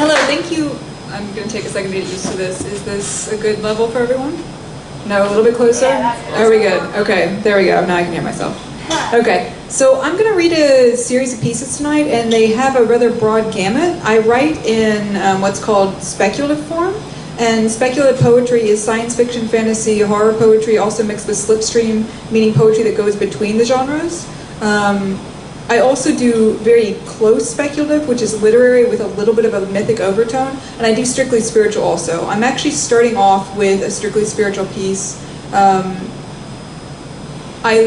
Hello, thank you. I'm going to take a second to get used to this. Is this a good level for everyone? No, a little bit closer? Are we good? Okay, there we go. Now I can hear myself. Okay, so I'm going to read a series of pieces tonight, and they have a rather broad gamut. I write in what's called speculative form, and speculative poetry is science fiction, fantasy, horror poetry, also mixed with slipstream, meaning poetry that goes between the genres. I also do very close speculative, which is literary with a little bit of a mythic overtone, and I do strictly spiritual also. I'm actually starting off with a strictly spiritual piece. I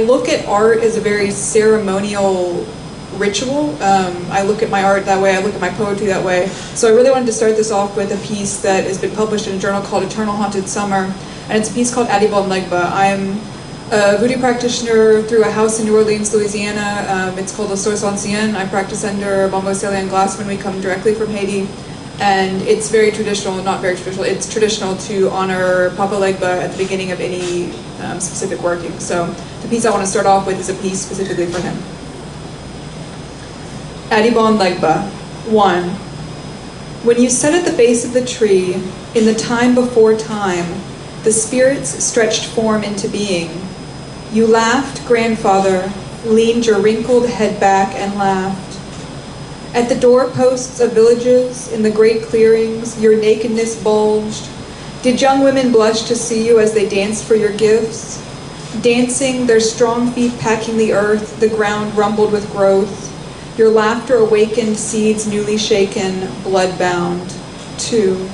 look at art as a very ceremonial ritual. I look at my art that way, I look at my poetry that way. So I really wanted to start this off with a piece that has been published in a journal called Eternal Haunted Summer, and it's a piece called Adibon Legba. I'm a voodoo practitioner through a house in New Orleans, Louisiana. It's called La Source Ancienne. I practice under Bongo Célian Glassman. We come directly from Haiti. And it's very traditional, not very traditional, it's traditional to honor Papa Legba at the beginning of any specific working. So the piece I want to start off with is a piece specifically for him. Adibon Legba, 1. When you sat at the base of the tree, in the time before time, the spirits stretched form into being. You laughed, grandfather, leaned your wrinkled head back and laughed. At the doorposts of villages, in the great clearings, your nakedness bulged. Did young women blush to see you as they danced for your gifts? Dancing, their strong feet packing the earth, the ground rumbled with growth. Your laughter awakened seeds newly shaken, blood-bound. 2.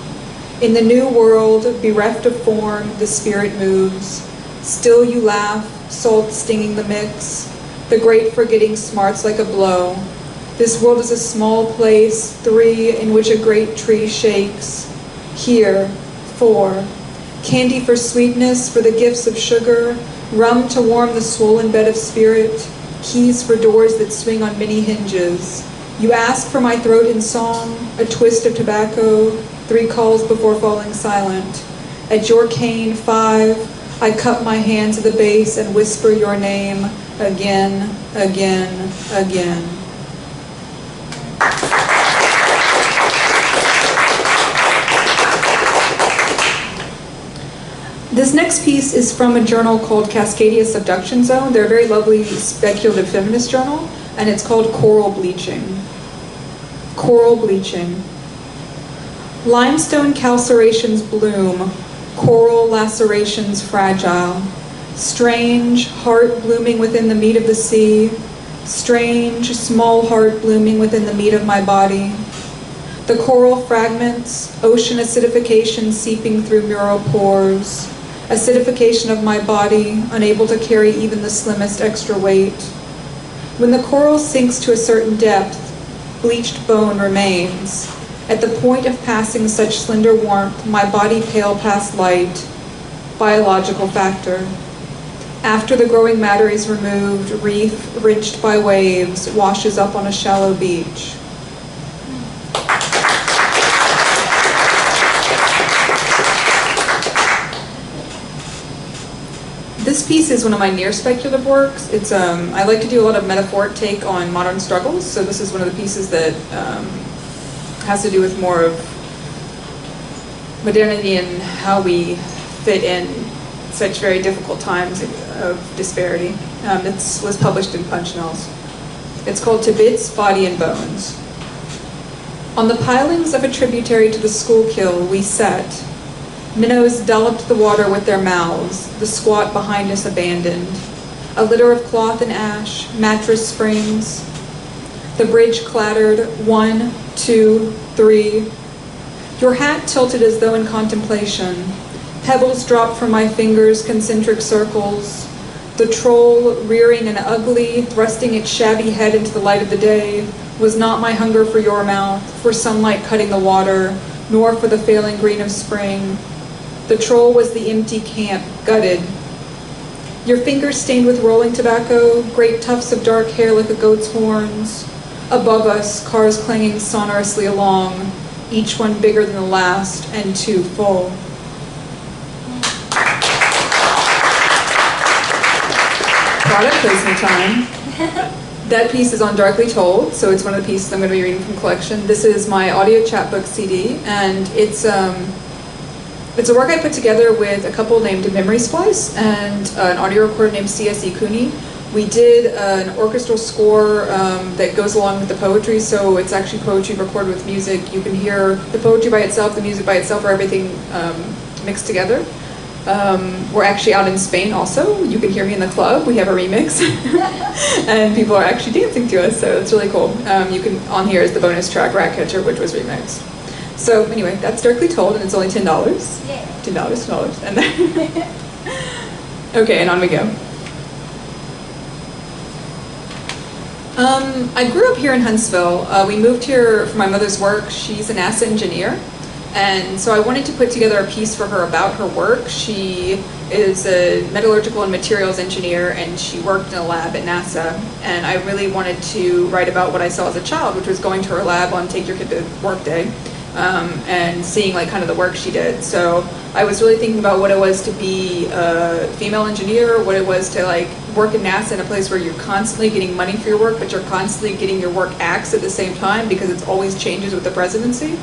In the new world, bereft of form, the spirit moves. Still you laugh, salt stinging the mix. The great forgetting smarts like a blow. This world is a small place, 3, in which a great tree shakes. Here, 4. Candy for sweetness, for the gifts of sugar. Rum to warm the swollen bed of spirit. Keys for doors that swing on many hinges. You ask for my throat in song, a twist of tobacco, 3 calls before falling silent. At your cane, 5, I cup my hand to the base and whisper your name again, again, again. This next piece is from a journal called Cascadia Subduction Zone. They're a very lovely speculative feminist journal, and it's called Coral Bleaching. Coral bleaching. Limestone calcerations bloom, coral lacerations fragile. Strange heart blooming within the meat of the sea. Strange small heart blooming within the meat of my body. The coral fragments, ocean acidification seeping through mural pores. Acidification of my body, unable to carry even the slimmest extra weight. When the coral sinks to a certain depth, bleached bone remains. At the point of passing such slender warmth, my body pale past light. Biological factor. After the growing matter is removed, reef, wrenched by waves, washes up on a shallow beach. This piece is one of my near speculative works. It's I like to do a lot of metaphoric take on modern struggles, so this is one of the pieces that has to do with more of modernity and how we fit in such very difficult times of disparity. It was published in Punch Nose. It's called To Bits, Body and Bones. On the pilings of a tributary to the Schuylkill we sat. Minnows dolloped the water with their mouths, the squat behind us abandoned. A litter of cloth and ash, mattress springs. The bridge clattered, 1, 2, 3. Your hat tilted as though in contemplation. Pebbles dropped from my fingers, concentric circles. The troll, rearing and ugly, thrusting its shabby head into the light of the day, was not my hunger for your mouth, for sunlight cutting the water, nor for the failing green of spring. The troll was the empty camp, gutted. Your fingers stained with rolling tobacco, great tufts of dark hair like a goat's horns. Above us, cars clanging sonorously along, each one bigger than the last and too full. Product placement time. That piece is on Darkly Told, so it's one of the pieces I'm going to be reading from collection. This is my audio chapbook CD, and it's a work I put together with a couple named Memory Splice and an audio recorder named C.S.E. Cooney. We did an orchestral score that goes along with the poetry, so it's actually poetry recorded with music. You can hear the poetry by itself, the music by itself, or everything mixed together. We're actually out in Spain also. You can hear me in the club. We have a remix. And people are actually dancing to us, so it's really cool. You can, on here is the bonus track, Ratcatcher, which was remixed. So anyway, that's Darkly Told, and it's only $10. Yeah. $10, and then okay, and on we go. I grew up here in Huntsville. We moved here for my mother's work. She's a NASA engineer, and so I wanted to put together a piece for her about her work. She is a metallurgical and materials engineer, and she worked in a lab at NASA, and I really wanted to write about what I saw as a child, which was going to her lab on Take Your Kid to Work Day. And seeing like kind of the work she did. So I was really thinking about what it was to be a female engineer, what it was to like work in NASA in a place where you're constantly getting money for your work, but you're constantly getting your work axed at the same time because it always changes with the presidency.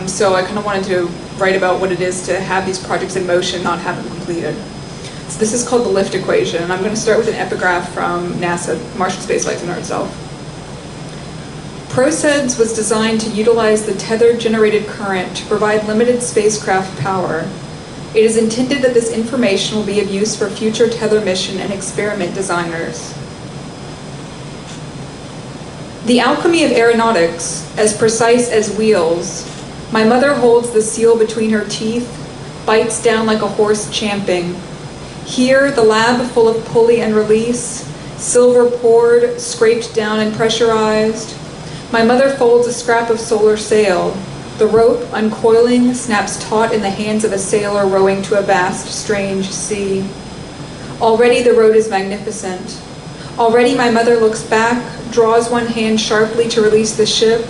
So I kind of wanted to write about what it is to have these projects in motion, not have them completed. So this is called the lift equation, and I'm going to start with an epigraph from NASA, Martian Space Flight Center itself. ProSEDS was designed to utilize the tethered generated current to provide limited spacecraft power. It is intended that this information will be of use for future tether mission and experiment designers. The alchemy of aeronautics, as precise as wheels, my mother holds the seal between her teeth, bites down like a horse champing. Here, the lab full of pulley and release, silver poured, scraped down and pressurized. My mother folds a scrap of solar sail. The rope, uncoiling, snaps taut in the hands of a sailor rowing to a vast, strange sea. Already the road is magnificent. Already my mother looks back, draws one hand sharply to release the ship.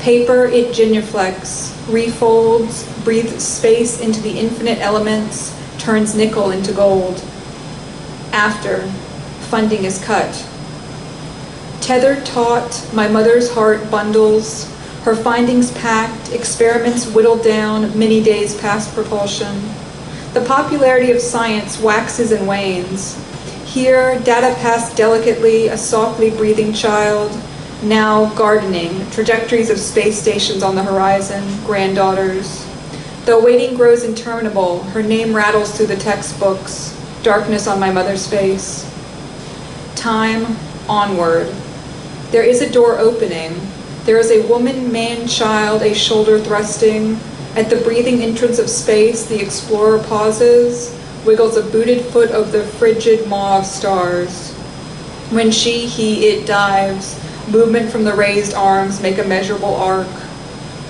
Paper it genuflects, refolds, breathes space into the infinite elements, turns nickel into gold. After, funding is cut. Tethered taut, my mother's heart bundles, her findings packed, experiments whittled down, many days past propulsion. The popularity of science waxes and wanes. Here, data passed delicately, a softly breathing child. Now, gardening, trajectories of space stations on the horizon, granddaughters. Though waiting grows interminable, her name rattles through the textbooks, darkness on my mother's face. Time, onward. There is a door opening. There is a woman, man, child, a shoulder thrusting. At the breathing entrance of space, the explorer pauses, wiggles a booted foot over the frigid maw of stars. When she, he, it dives, movement from the raised arms make a measurable arc.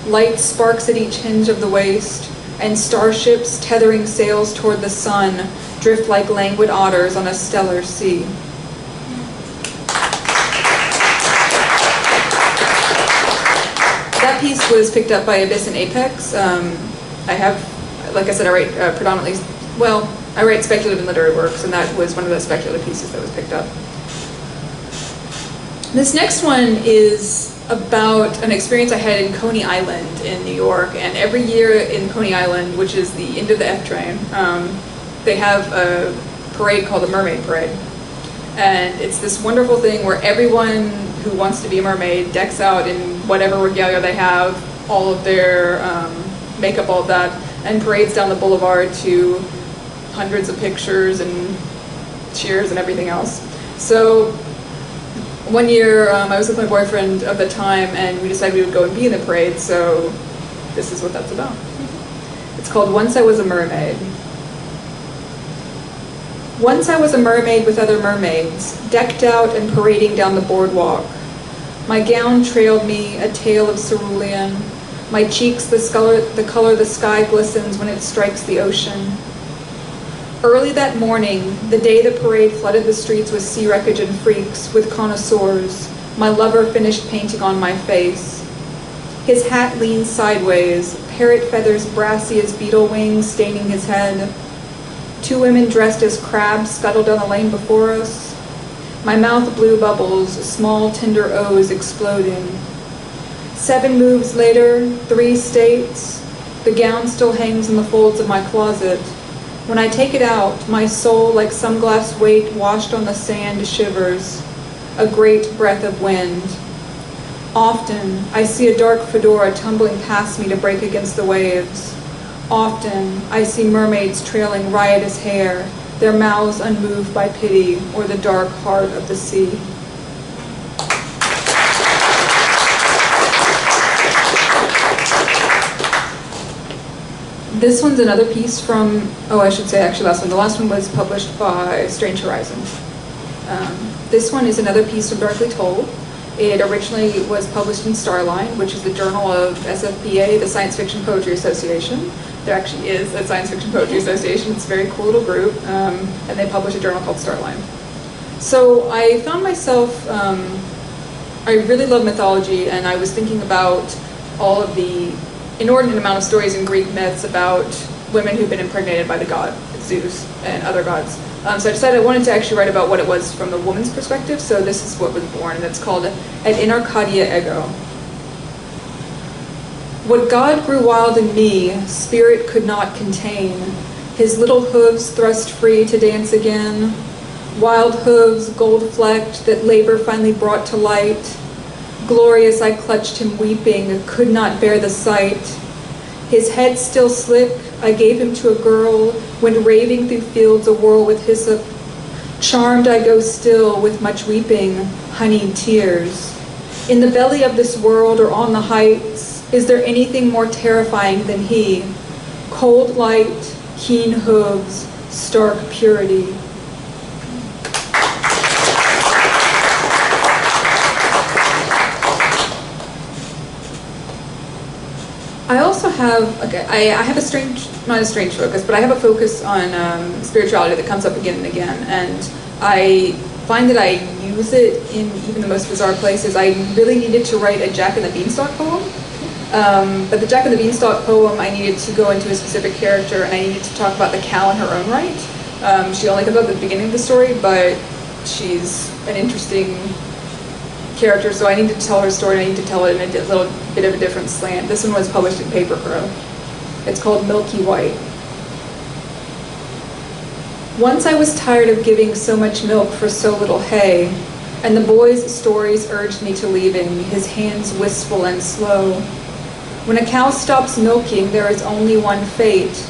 Light sparks at each hinge of the waist, and starships, tethering sails toward the sun, drift like languid otters on a stellar sea. That piece was picked up by Abyss and Apex. I have, like I said, I write predominantly, well, I write speculative and literary works, and that was one of the speculative pieces that was picked up. This next one is about an experience I had in Coney Island in New York, and every year in Coney Island, which is the end of the F train, they have a parade called the Mermaid Parade. And it's this wonderful thing where everyone who wants to be a mermaid decks out in whatever regalia they have, all of their makeup, all of that, and parades down the boulevard to hundreds of pictures and cheers and everything else. So one year I was with my boyfriend of the time, and we decided we would go and be in the parade, so this is what that's about. It's called Once I Was a Mermaid. Once I was a mermaid with other mermaids, decked out and parading down the boardwalk. My gown trailed me, a tail of cerulean. My cheeks the color the sky glistens when it strikes the ocean. Early that morning, the day the parade flooded the streets with sea wreckage and freaks, with connoisseurs, my lover finished painting on my face. His hat leans sideways, parrot feathers brassy as beetle wings staining his head. Two women dressed as crabs scuttled down the lane before us. My mouth blue bubbles, small tender O's exploding. 7 moves later, 3 states, the gown still hangs in the folds of my closet. When I take it out, my soul, like some glass weight washed on the sand, shivers, a great breath of wind. Often, I see a dark fedora tumbling past me to break against the waves. Often, I see mermaids trailing riotous hair, their mouths unmoved by pity or the dark heart of the sea. This one's another piece from, I should say actually last one. The last one was published by Strange Horizons. This one is another piece from Darkly Told. It originally was published in Starline, which is the journal of SFPA, the Science Fiction Poetry Association. There actually is a Science Fiction Poetry Association. It's a very cool little group, and they publish a journal called Starline. So I found myself, I really love mythology, and I was thinking about all of the inordinate amount of stories in Greek myths about women who've been impregnated by the god Zeus and other gods. So I decided I wanted to actually write about what it was from the woman's perspective, so this is what was born, and it's called Et in Arcadia Ego. What God grew wild in me, spirit could not contain, his little hooves thrust free to dance again, wild hooves, gold-flecked, that labor finally brought to light. Glorious I clutched him weeping, could not bear the sight. His head still slick, I gave him to a girl, went raving through fields awhirl with hyssop. Charmed I go still with much weeping, honeyed tears. In the belly of this world or on the heights, is there anything more terrifying than he? Cold light, keen hooves, stark purity. I also have, I have a strange, not a strange focus, but I have a focus on spirituality that comes up again and again, and I find that I use it in even the most bizarre places. I really needed to write a Jack and the Beanstalk poem, but the Jack and the Beanstalk poem, I needed to go into a specific character, and I needed to talk about the cow in her own right. She only comes up at the beginning of the story, but she's an interesting character, so I need to tell her story, and I need to tell it in a little bit of a different slant. This one was published in Paper Crow. It's called Milky White. Once I was tired of giving so much milk for so little hay, and the boy's stories urged me to leaving, his hands wistful and slow. When a cow stops milking, there is only one fate,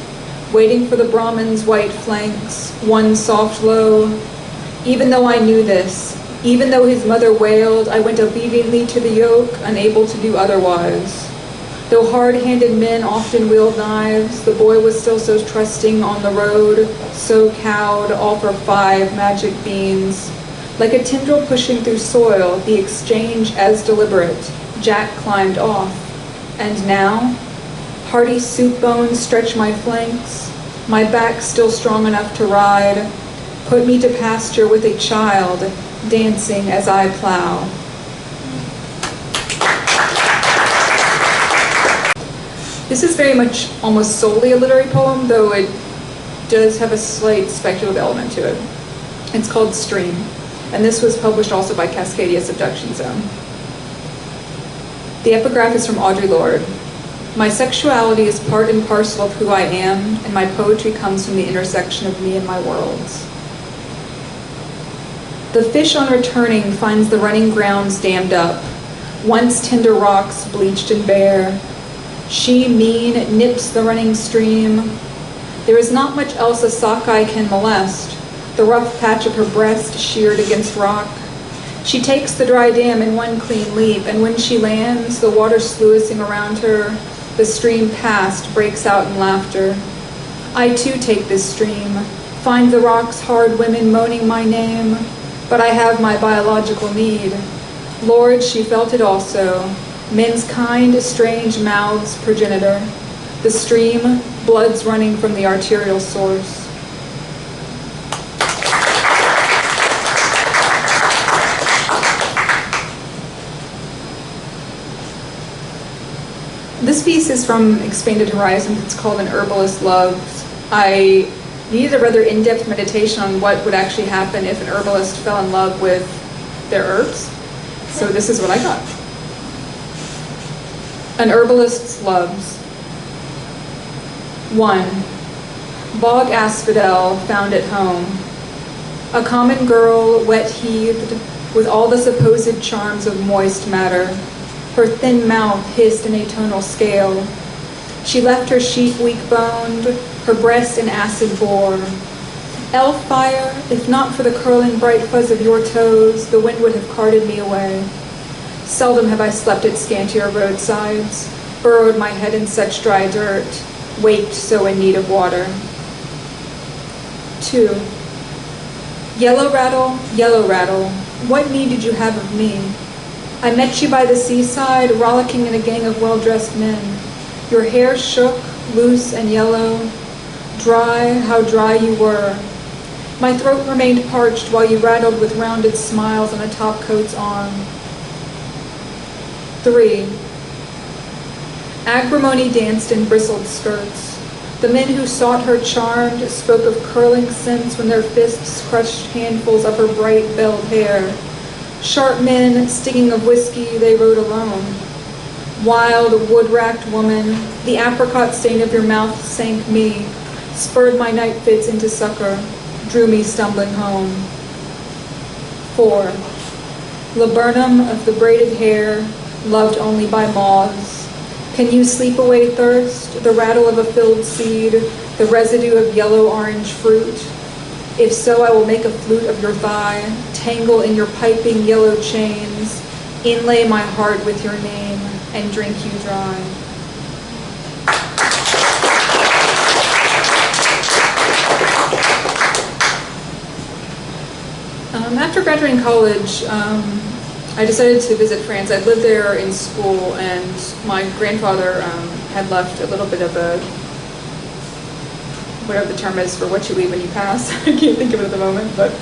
waiting for the Brahmin's white flanks, one soft low. Even though I knew this, even though his mother wailed, I went obediently to the yoke, unable to do otherwise. Though hard-handed men often wield knives, the boy was still so trusting on the road, so cowed, all for 5 magic beans. Like a tendril pushing through soil, the exchange as deliberate, Jack climbed off. And now, hearty soup bones stretch my flanks, my back still strong enough to ride, put me to pasture with a child, dancing as I plow. This is very much almost solely a literary poem, though it does have a slight speculative element to it. It's called Stream, and this was published also by Cascadia Subduction Zone. The epigraph is from Audre Lorde. My sexuality is part and parcel of who I am, and my poetry comes from the intersection of me and my worlds. The fish on returning finds the running grounds dammed up, once tender rocks bleached and bare. She, mean, nips the running stream. There is not much else a sockeye can molest, the rough patch of her breast sheared against rock. She takes the dry dam in one clean leap, and when she lands, the water sluicing around her, the stream past breaks out in laughter. I too take this stream, find the rocks hard women moaning my name, but I have my biological need. Lord, she felt it also, men's kind, strange mouths progenitor, the stream, blood's running from the arterial source. This piece is from Expanded Horizons. It's called An Herbalist Loves. I needed a rather in-depth meditation on what would actually happen if an herbalist fell in love with their herbs. So this is what I got. An herbalist's loves. 1. Bog asphodel found at home. A common girl, wet-heaved, with all the supposed charms of moist matter. Her thin mouth hissed in a tonal scale. She left her sheep weak-boned, her breast an acid bore. Elf fire, if not for the curling bright fuzz of your toes, the wind would have carted me away. Seldom have I slept at scantier roadsides, burrowed my head in such dry dirt, waked so in need of water. 2. Yellow rattle, what need did you have of me? I met you by the seaside, rollicking in a gang of well-dressed men. Your hair shook, loose and yellow. Dry, how dry you were. My throat remained parched while you rattled with rounded smiles on a topcoat's arm. 3. Acrimony danced in bristled skirts. The men who sought her charmed spoke of curling scents when their fists crushed handfuls of her bright belled hair. Sharp men, stinging of whiskey, they rode alone. Wild, wood-racked woman, the apricot stain of your mouth sank me, spurred my night fits into succor, drew me stumbling home. 4. Laburnum of the braided hair, loved only by moths. Can you sleep away thirst, the rattle of a filled seed, the residue of yellow-orange fruit? If so, I will make a flute of your thigh, tangle in your piping yellow chains, inlay my heart with your name, and drink you dry. After graduating college, I decided to visit France. I'd lived there in school, and my grandfather had left a little bit of a, whatever the term is for what you leave when you pass. I can't think of it at the moment, but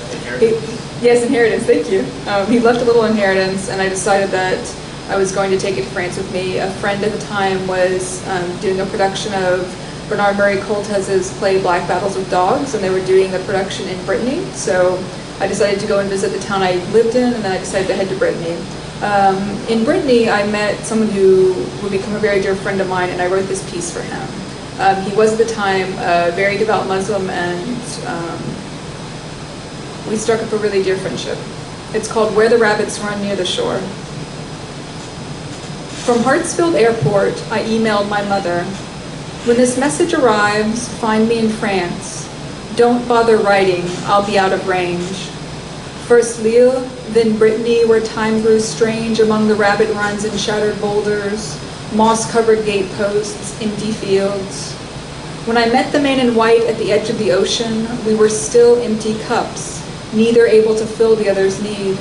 yes, inheritance, thank you. He left a little inheritance, and I decided that I was going to take it to France with me. A friend at the time was doing a production of Bernard Murray Coltez's play Black Battles with Dogs, and they were doing the production in Brittany, so I decided to go and visit the town I lived in, and then I decided to head to Brittany. In Brittany, I met someone who would become a very dear friend of mine, and I wrote this piece for him. He was at the time a very devout Muslim, and we struck up a really dear friendship. It's called Where the Rabbits Run Near the Shore. From Hartsfield Airport, I emailed my mother. When this message arrives, find me in France. Don't bother writing, I'll be out of range. First Lille, then Brittany, where time grew strange among the rabbit runs and shattered boulders, moss-covered gateposts, empty fields. When I met the man in white at the edge of the ocean, we were still empty cups, neither able to fill the other's need.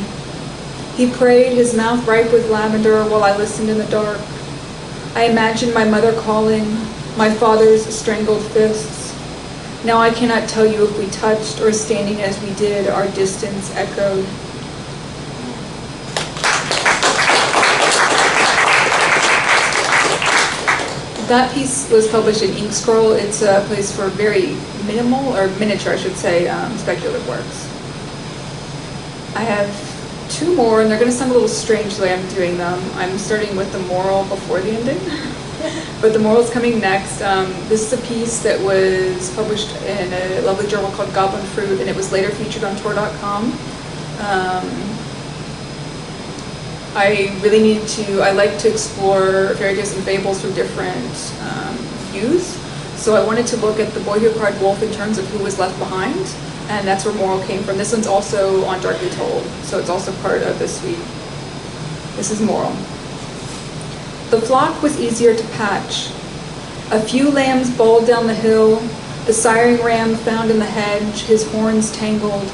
He prayed, his mouth ripe with lavender, while I listened in the dark. I imagined my mother calling, my father's strangled fists. Now I cannot tell you if we touched or standing as we did, our distance echoed. That piece was published in Ink Scroll. It's a place for very minimal, or miniature I should say, speculative works. I have 2 more, and they're going to sound a little strange the way I'm doing them. I'm starting with the moral before the ending, but the moral's coming next. This is a piece that was published in a lovely journal called Goblin Fruit, and it was later featured on Tor.com. I like to explore fairy tales and fables from different views. So I wanted to look at The Boy Who Cried Wolf in terms of who was left behind, and that's where moral came from. This one's also on Darkly Told, so it's also part of the suite. This is moral. The flock was easier to patch. A few lambs bawled down the hill, the siring ram found in the hedge, his horns tangled.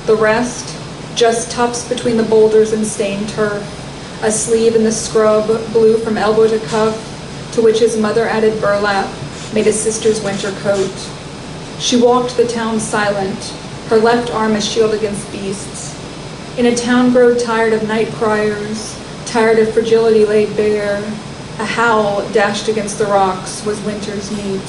The rest, just tufts between the boulders and stained turf, a sleeve in the scrub, blue from elbow to cuff, to which his mother added burlap, made a sister's winter coat. She walked the town silent, her left arm a shield against beasts. In a town grown tired of night criers, tired of fragility laid bare, a howl dashed against the rocks was winter's meat.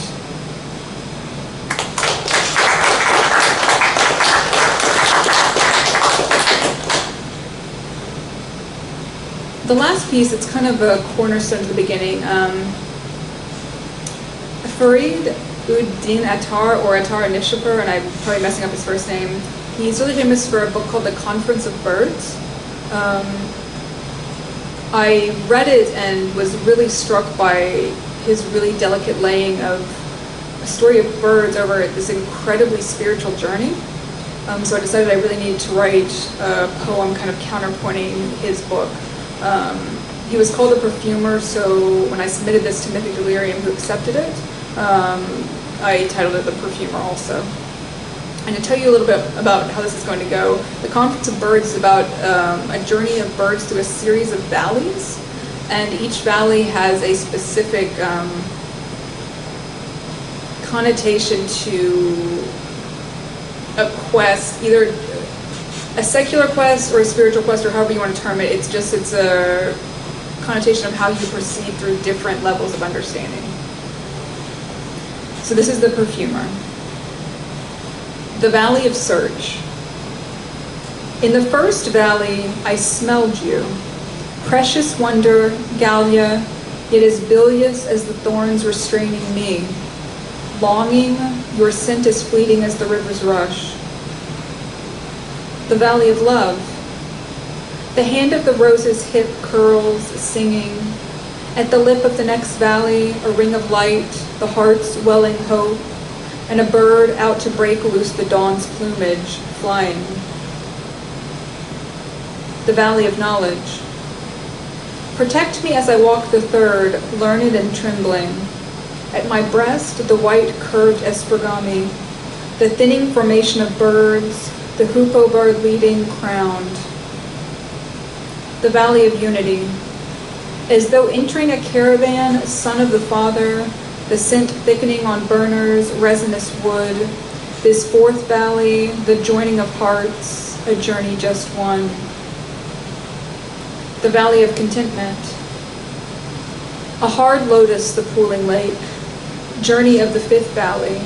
The last piece, it's kind of a cornerstone to the beginning. Farid Uddin Attar, or Attar Nishapur, and I'm probably messing up his first name, he's really famous for a book called The Conference of Birds. I read it and was really struck by his really delicate laying of a story of birds over this incredibly spiritual journey. So I decided I really needed to write a poem kind of counterpointing his book. He was called a perfumer, so when I submitted this to Mythic Delirium, who accepted it, I titled it The Perfumer also. And to tell you a little bit about how this is going to go, the Conference of Birds is about a journey of birds through a series of valleys, and each valley has a specific connotation to a quest, either a secular quest or a spiritual quest, or however you want to term it. It's a connotation of how you proceed through different levels of understanding. So this is the perfumer. The Valley of Search. In the first valley I smelled you, precious wonder, Gallia, yet as bilious as the thorns restraining me. Longing, your scent as fleeting as the river's rush. The Valley of Love. The hand of the rose's hip curls, singing. At the lip of the next valley, a ring of light, the heart's welling hope, and a bird out to break loose the dawn's plumage, flying. The Valley of Knowledge. Protect me as I walk the third, learned and trembling. At my breast, the white curved espargami, the thinning formation of birds, the hoopoe bird leading, crowned. The Valley of Unity. As though entering a caravan, son of the Father, the scent thickening on burners, resinous wood, this fourth valley, the joining of hearts, a journey just one. The Valley of Contentment. A hard lotus, the pooling lake, journey of the fifth valley.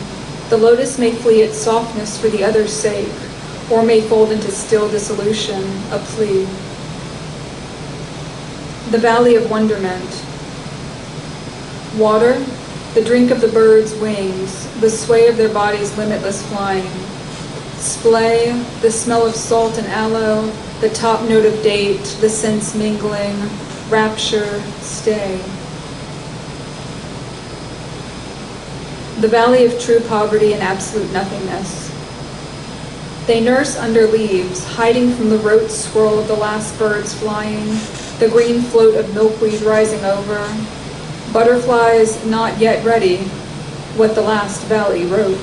The lotus may flee its softness for the other's sake, or may fold into still dissolution, a plea. The Valley of Wonderment. Water, the drink of the birds' wings, the sway of their bodies' limitless flying. Splay, the smell of salt and aloe, the top note of date, the scents mingling, rapture, stay. The Valley of True Poverty and Absolute Nothingness. They nurse under leaves, hiding from the rote swirl of the last birds flying, the green float of milkweed rising over, butterflies not yet ready, what the last valley wrote.